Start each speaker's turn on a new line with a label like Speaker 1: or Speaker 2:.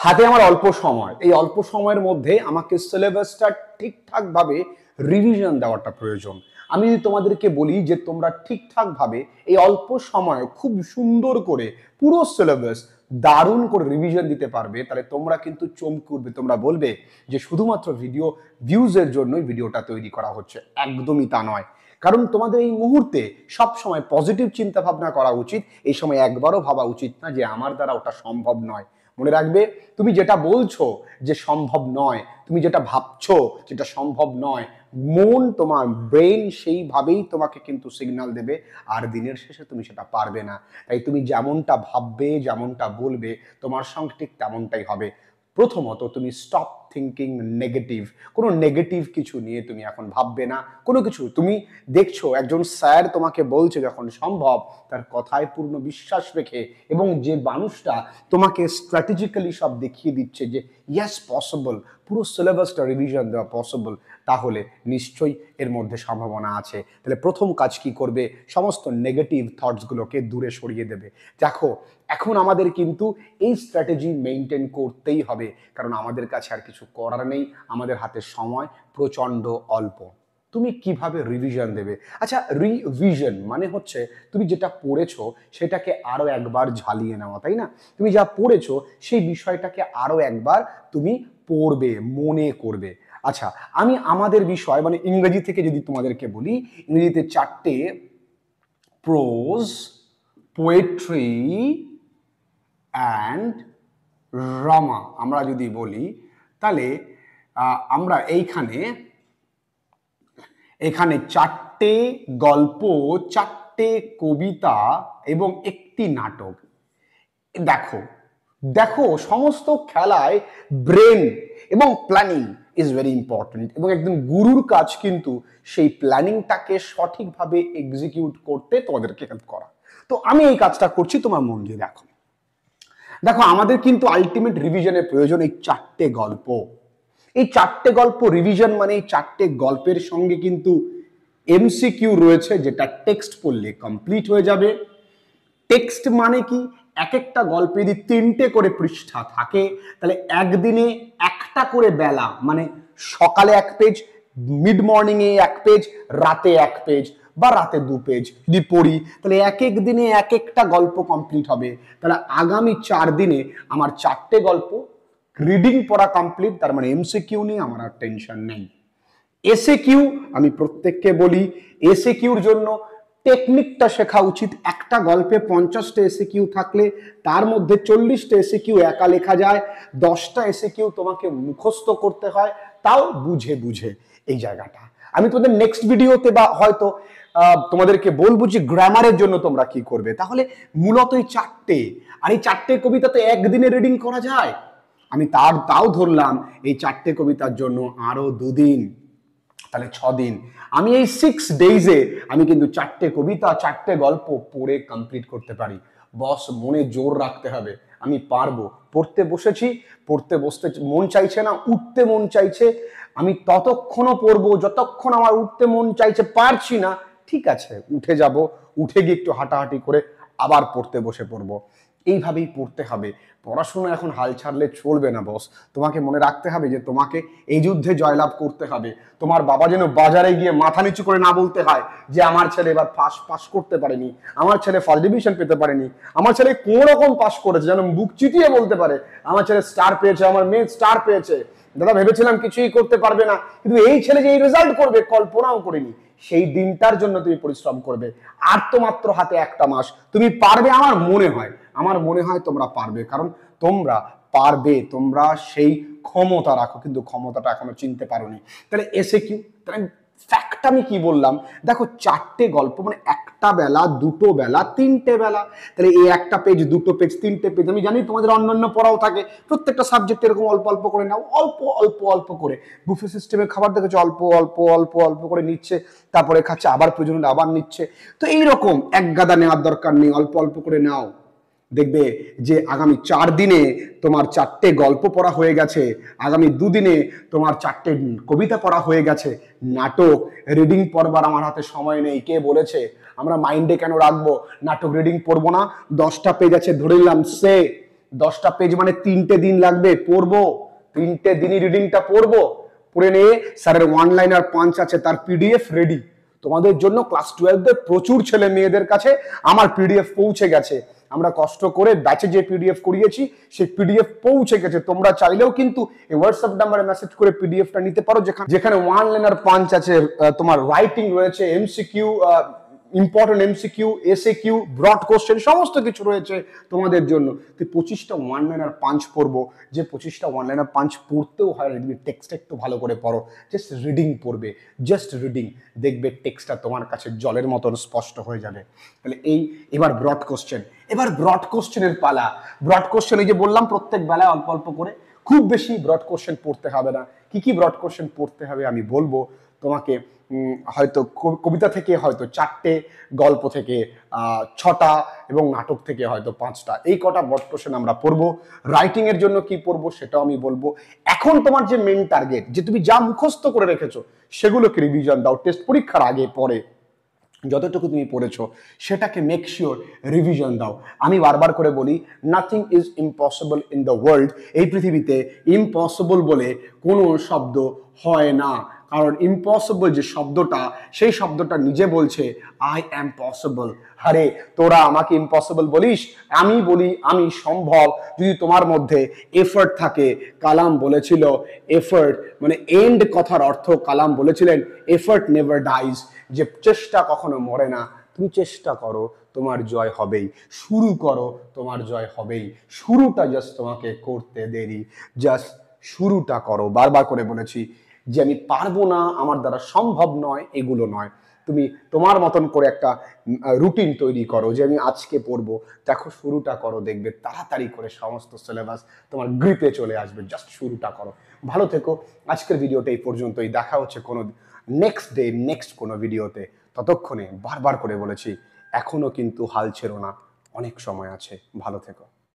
Speaker 1: হাতে আমার অল্প সময়, এই অল্প সময়ের মধ্যে আমাকে সিলেবাসটা ঠিকঠাকভাবে রিভিশন দেওয়াটা প্রয়োজন। আমি যদি তোমাদেরকে বলি যে তোমরা ঠিকঠাকভাবে এই অল্প সময়ে খুব সুন্দর করে পুরো সিলেবাস দারুণ করে রিভিশন দিতে পারবে, তাহলে তোমরা কিন্তু চমকে উঠবে। তোমরা বলবে যে শুধুমাত্র ভিডিও ভিউজের জন্যই ভিডিওটা তৈরি করা হচ্ছে। একদমই তা নয়, কারণ তোমাদের এই মুহূর্তে সব সময় পজিটিভ চিন্তা ভাবনা করা উচিত। এই সময় একবারও ভাবা উচিত না যে আমার দ্বারা ওটা সম্ভব নয়। মনে রাখবে, তুমি যেটা বলছো যে সম্ভব নয়, তুমি যেটা ভাবছো যেটা সম্ভব নয়, মন, তোমার ব্রেন সেইভাবেই তোমাকে কিন্তু সিগন্যাল দেবে, আর দিনের শেষে তুমি সেটা পারবে না। তাই তুমি যেমনটা ভাববে, যেমনটা বলবে, তোমার সঙ্গে ঠিক তেমনটাই হবে। প্রথমত তুমি স্টপ থিঙ্কিং নেগেটিভ। কোনো নেগেটিভ কিছু নিয়ে তুমি এখন ভাববে না। কোনো কিছু তুমি দেখছো একজন স্যার তোমাকে বলছে যখন সম্ভব, তার কথায় পূর্ণ বিশ্বাস রেখে, এবং যে মানুষটা তোমাকে স্ট্র্যাটেজিক্যালি সব দেখিয়ে দিচ্ছে যে ইয়েস পসিবল, পুরো সিলেবাসটা রিভিশন দেওয়া পসিবল, তাহলে নিশ্চয়ই এর মধ্যে সম্ভাবনা আছে। তাহলে প্রথম কাজ কি করবে? সমস্ত নেগেটিভ থটসগুলোকে দূরে সরিয়ে দেবে। দেখো, এখন আমাদের কিন্তু এই স্ট্র্যাটেজি মেনটেন করতেই হবে, কারণ আমাদের কাছে আর কিছু করার নেই। আমাদের হাতে সময় প্রচণ্ড অল্প। তুমি কিভাবে রিভিশন দেবে? আচ্ছা, রিভিশন মানে হচ্ছে তুমি যেটা পড়েছো সেটাকে আরো একবার ঝালিয়ে নেওয়া, তাই না? তুমি যা পড়েছো সেই বিষয়টাকে আরো একবার তুমি পড়বে, মনে করবে। আচ্ছা, আমি আমাদের বিষয় মানে ইংরেজি থেকে যদি তোমাদেরকে বলি, ইংরেজিতে 4টে প্রোজ, পোয়েট্রি অ্যান্ড ড্রামা আমরা যদি বলি, তাহলে আমরা এখানে 4টে গল্প, 4টে কবিতা এবং একটি নাটক। দেখো দেখো, সমস্ত খেলায় ব্রেন এবং প্ল্যানিং ইজ ভেরি ইম্পর্টেন্ট, এবং একজন গুরুর কাজ কিন্তু সেই প্ল্যানিংটাকে সঠিকভাবে এক্সিকিউট করতে তোমাদেরকে হেল্প করা। তো আমি এই কাজটা করছি, তোমার মন দিয়ে দেখো। দেখো, আমাদের কিন্তু আলটিমেট রিভিশনের প্রয়োজন এই 4টে গল্প। এই 4টে গল্প রিভিশন মানে এই 4টে গল্পের সঙ্গে কিন্তু এমসিকিউ রয়েছে, যেটা টেক্সট পড়লে কমপ্লিট হয়ে যাবে। টেক্সট মানে কি? এক একটা গল্পে যদি 3টে করে পৃষ্ঠা থাকে, তাহলে একদিনে একটা করে বেলা, মানে সকালে 1 পেজ, মিড মর্নিং এ 1 পেজ, রাতে 1 পেজ, বা রাতে 2 পেজ যদি পড়ি, তাহলে এক এক দিনে এক একটা গল্প কমপ্লিট হবে। তাহলে আগামী 4 দিনে আমার 4টে গল্প রিডিং পড়া কমপ্লিট। তার মানে এমসিকিউ নিয়ে আমার আর টেনশন নেই। এসএ কিউ আমি প্রত্যেককে বলি, এসএ কিউর জন্য টেকনিকটা শেখা উচিত। একটা গল্পে 50টা এসএ কিউ থাকলে তার মধ্যে 40টা এসএ কিউ একা লেখা যায়, 10টা এসএ কিউ তোমাকে মুখস্থ করতে হয়, তাও বুঝে বুঝে। এই জায়গাটা আমি তোমাদের নেক্সট ভিডিওতে বা হয়তো তোমাদেরকে বলবো যে গ্রামারের জন্য তোমরা কি করবে। তাহলে মূলত এই 4টে, আর এই 4টে কবিতা তো একদিনে রিডিং করা যায়। আমি তাও ধরলাম এই 4টে কবিতার জন্য আরো 2 দিন, তাহলে 6 দিন। আমি এই 6 ডেইজে আমি কিন্তু 4টে কবিতা, 4টে গল্প পড়ে কমপ্লিট করতে পারি। বস, মনে জোর রাখতে হবে, আমি পারবো। পড়তে বসেছি, পড়তে বসতে মন চাইছে না, উঠতে মন চাইছে, আমি ততক্ষণও পড়বো যতক্ষণ আমার উঠতে মন চাইছে। পারছি না, ঠিক আছে, উঠে যাব, উঠে গিয়ে একটু হাঁটাহাঁটি করে আবার পড়তে বসে পড়বো। এইভাবেই পড়তে হবে। পড়াশোনা এখন হাল ছাড়লে চলবে না বস। তোমাকে মনে রাখতে হবে যে তোমাকে এই যুদ্ধে জয়লাভ করতে হবে। তোমার বাবা যেন বাজারে গিয়ে মাথা নিচু করে না বলতে হয় যে আমার ছেলে এবার পাস করতে পারেনি, আমার ছেলে ফার্স্ট ডিভিশন পেতে পারেনি, আমার ছেলে কোন রকম পাস করেছে, যেন বুক চিতিয়ে বলতে পারে আমার ছেলে স্টার পেয়েছে, আমার মেয়ে স্টার পেয়েছে। দাদা, ভেবেছিলাম কিছুই করতে পারবে না, কিন্তু এই ছেলে যে এই রেজাল্ট করবে কল্পনাও করিনি। সেই দিনটার জন্য তুমি পরিশ্রম করবে। আর তো মাত্র হাতে 1টা মাস, তুমি পারবে। আমার মনে হয় তোমরা পারবে, কারণ তোমরা পারবে, তোমরা সেই ক্ষমতা রাখো, কিন্তু ক্ষমতাটা এখনো চিনতে পারোনি। তাহলে এসে কি, তাহলে ফ্যাক্ট আমি কি বললাম? দেখো, 4টে গল্প মানে 1টা বেলা, 2টো বেলা, 3টে বেলা। তাহলে এই 1টা পেজ, 2টো পেজ, 3টে পেজ। আমি জানি তোমাদের অন্যান্য পড়াও থাকে, প্রত্যেকটা সাবজেক্ট এরকম অল্প অল্প করে নাও, অল্প অল্প অল্প করে। বুফে সিস্টেমে খাবার দেখেছো, অল্প অল্প অল্প অল্প করে নিচ্ছে, তারপরে খাচ্ছে, আবার প্রয়োজন হলে আবার নিচ্ছে। তো এইরকম এক গাদা নেওয়ার দরকার নেই, অল্প অল্প করে নাও। দেখবে যে আগামী 4 দিনে তোমার 4টে গল্প পড়া হয়ে গেছে, আগামী 2 দিনে তোমার 4টে কবিতা পড়া হয়ে গেছে। নাটক রিডিং পড়বার আমার হাতে সময় নেই। কে বলেছে? আমরা মাইন্ডে কেন রাখবো নাটক রিডিং পড়বো না? 10টা পেজ আছে ধরে নিলাম, সে 10টা পেজ মানে 3টে দিন লাগবে, পড়বো 3টে দিনই রিডিংটা পড়বো, পড়ে নিয়ে স্যারের ওয়ান লাইনার পাঞ্চ আছে তার পিডিএফ রেডি। তোমাদের জন্য ক্লাস 12 প্রচুর ছেলে মেয়েদের কাছে আমার পিডিএফ পৌঁছে গেছে, আমরা কষ্ট করে ব্যাচে যে পিডিএফ করিয়েছি সেই পিডিএফ পৌঁছে গেছে। তোমরা চাইলেও কিন্তু এই হোয়াটসঅ্যাপ নাম্বারে মেসেজ করে পিডিএফটা নিতে পারো, যেখানে ওয়ান লাইনার পাঞ্চ আছে, তোমার রাইটিং রয়েছে, MCQ, important MCQ, SAQ, broad question সমস্ত কিছু রয়েছে তোমাদের জন্য। তুই 25টা ওয়ান লাইনার পাঞ্চ পড়বো, যে 25টা ওয়ান লাইনার পাঞ্চ পড়তেও হয় তুমি টেক্সটটা একটু ভালো করে পড়ো, জাস্ট রিডিং পড়বে, জাস্ট রিডিং, দেখবে টেক্সটটা তোমার কাছে জলের মতন স্পষ্ট হয়ে যাবে। তাহলে এবার ব্রড কোশ্চেন, এবার ব্রড কোশ্চেনের পালা। ব্রড কোশ্চেন এই যে বললাম প্রত্যেক বেলায় অল্প অল্প করে, খুব বেশি ব্রড কোশ্চেন পড়তে হবে না। কি কি ব্রড কোশ্চেন পড়তে হবে আমি বলবো তোমাকে। হয়তো কবিতা থেকে হয়তো 4টে, গল্প থেকে 6টা এবং নাটক থেকে হয়তো 5টা, এই কটা ব্রড কোশ্চেন আমরা পড়বো। রাইটিং এর জন্য কি পড়বো সেটাও আমি বলবো। এখন তোমার যে মেইন টার্গেট, যে তুমি যা মুখস্থ করে রেখেছো সেগুলোকে রিভিশন দাও, টেস্ট পরীক্ষার আগে পরে যতটুকু তুমি পড়েছো সেটাকে মেক শিওর রিভিশন দাও। আমি বারবার করে বলি, nothing is impossible in the world. এই পৃথিবীতে ইম্পসিবল বলে কোনো শব্দ হয় না, কারণ ইম্পসিবল যে শব্দটা, সেই শব্দটা নিজে বলছে আই অ্যাম পসিবল। আরে তোরা আমাকে ইম্পসিবল বলিস, আমি বলি আমি সম্ভব। যদি তোমার মধ্যে এফর্ট থাকে, কালাম বলেছিল এফর্ট মানে এন্ড কথার অর্থ কালাম বলেছিলেন এফর্ট নেভার ডাইজ, যে চেষ্টা কখনো মরে না। তুমি চেষ্টা করো, তোমার জয় হবেই। শুরু করো, তোমার জয় হবেই। শুরুটা জাস্ট তোমাকে করতে দেরি, জাস্ট শুরুটা করো। বারবার করে বলেছি যে আমি পারবো না, আমার দ্বারা সম্ভব নয়, এগুলো নয়। তুমি তোমার মতন করে একটা রুটিন তৈরি করো যে আমি আজকে পড়বো, দেখো শুরুটা করো, দেখবে তাড়াতাড়ি করে সমস্ত সিলেবাস তোমার গ্রিপে চলে আসবে। জাস্ট শুরুটা করো। ভালো থেকো। আজকের ভিডিওটা এই পর্যন্তই, দেখা হচ্ছে কোনো নেক্সট ডে নেক্সট কোনো ভিডিওতে। ততক্ষণে বারবার করে বলেছি এখনো কিন্তু হাল ছেড়ো না, অনেক সময় আছে। ভালো থেকো।